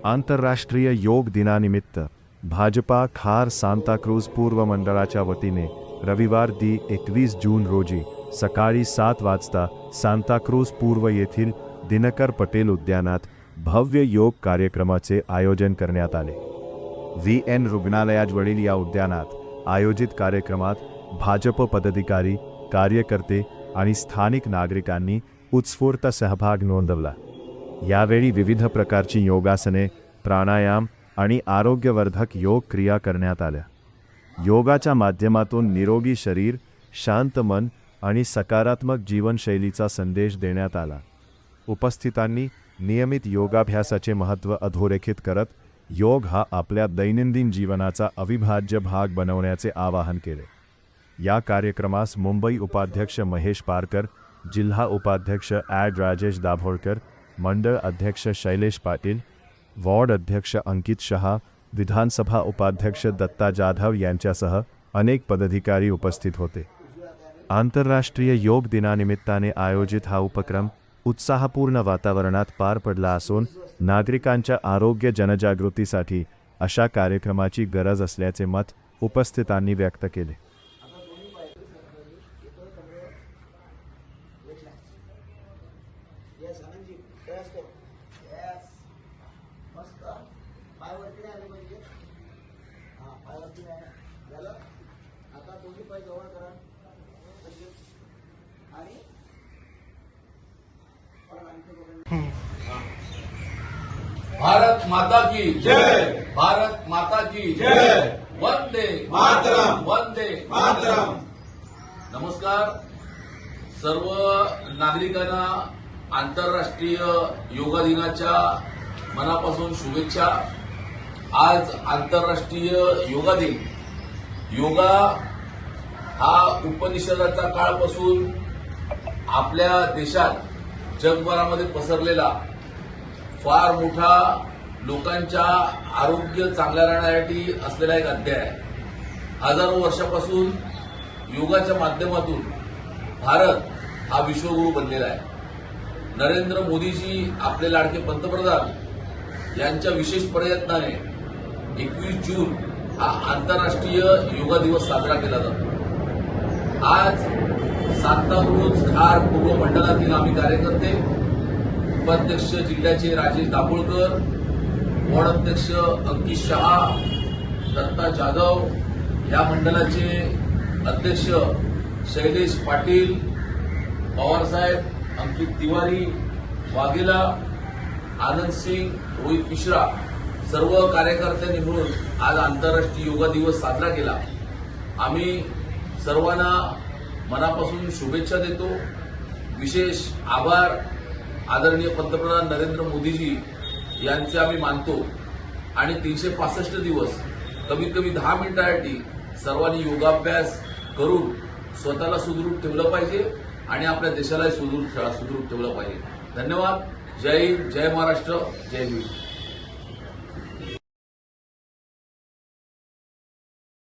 आंतरराष्ट्रीय योग दिनानिमित्त भाजपा खार सांताक्रूज पूर्व मंडळाच्या वतीने रविवार दि 21 जून रोजी सकाळी 7 वाजता सांताक्रूज पूर्व येथील दिनकर पटेल उद्यानात भव्य योग कार्यक्रमाचे आयोजन करण्यात आले। VN रुग्णालयाजवळील या उद्यानात आयोजित कार्यक्रमात भाजप पदाधिकारी, कार्यकर्ते आणि स्थानिक नागरिकांनी उत्स्फूर्त सहभाग नोंदवला। यावेळी विविध प्रकारची योगासने, प्राणायाम आणि आरोग्यवर्धक योग क्रिया करण्यात आल्या। योगाच्या माध्यमातून निरोगी शरीर, शांत मन आणि सकारात्मक जीवनशैलीचा संदेश देण्यात आला। उपस्थितांनी नियमित योगाभ्यासाचे महत्त्व अधोरेखित करत योग हा आपल्या दैनंदिन जीवनाचा अविभाज्य भाग बनवण्याचे आवाहन केले। या कार्यक्रमास मुंबई उपाध्यक्ष महेश पारकर, जिल्हा उपाध्यक्ष राजेश दाभोळकर, मंडळ अध्यक्ष शैलेश पाटील, वॉर्ड अध्यक्ष अंकित शहा, विधानसभा उपाध्यक्ष दत्ता जाधव यांच्यासह अनेक पदाधिकारी उपस्थित होते। आंतरराष्ट्रीय योग दिनानिमित्ताने आयोजित हा उपक्रम उत्साहपूर्ण वातावरणात पार पडला असून नागरिकांच्या आरोग्य जनजागृतीसाठी अशा कार्यक्रमाची गरज असल्याचे मत उपस्थितांनी व्यक्त केले। भारत माता की जय, भारत माता की जय, वंदे मातरम, वंदे मातरम। नमस्कार सर्व नागरिकांना आंतरराष्ट्रीय योगा दिनाच्या मनापासून शुभेच्छा। आज आंतरराष्ट्रीय योगा दिन। योगा हा उपनिषदाचा काळापासून आपल्या देशात, जगभरामध्ये पसरलेला फार मोठा लोकांच्या आरोग्य चांगल्या राहण्यासाठी असलेला एक अध्याय आहे। हजारो वर्षापासून योगाच्या माध्यमातून भारत हा विश्वगुरू बनलेला आहे। नरेंद्र मोदीजी, आपले लाडके पंतप्रधान यांच्या विशेष प्रयत्नाने 21 जून हा आंतरराष्ट्रीय योगा दिवस साजरा केला जातो। आज सांताक्रूज खार पूर्व मंडळातील आम्ही कार्यकर्ते, उपाध्यक्ष जिल्ह्याचे राजेश दाभोळकर, वॉर्ड अध्यक्ष अंकित शहा, दत्ता जाधव, या मंडळाचे अध्यक्ष शैलेश पाटील, पवारसाहेब, अंकित तिवारी, वाघेला, आनंद सिंग, रोहित मिश्रा, सर्व कार्यकर्त्यांनी मिळून आज आंतरराष्ट्रीय योगा दिवस साजरा केला। आम्ही सर्वांना मनापासून शुभेच्छा देतो। विशेष आभार आदरणीय पंतप्रधान नरेंद्र मोदीजी यांचे आम्ही मानतो। आणि 365 दिवस कमीत कमी 10 मिनिटांसाठी सर्वांनी योगाभ्यास करून स्वतःला सुदृढ ठेवलं पाहिजे आणि आपल्या देशालाही सुदृढ ठेवलं पाहिजे। धन्यवाद। जय हिंद, जय महाराष्ट्र, जय भीम।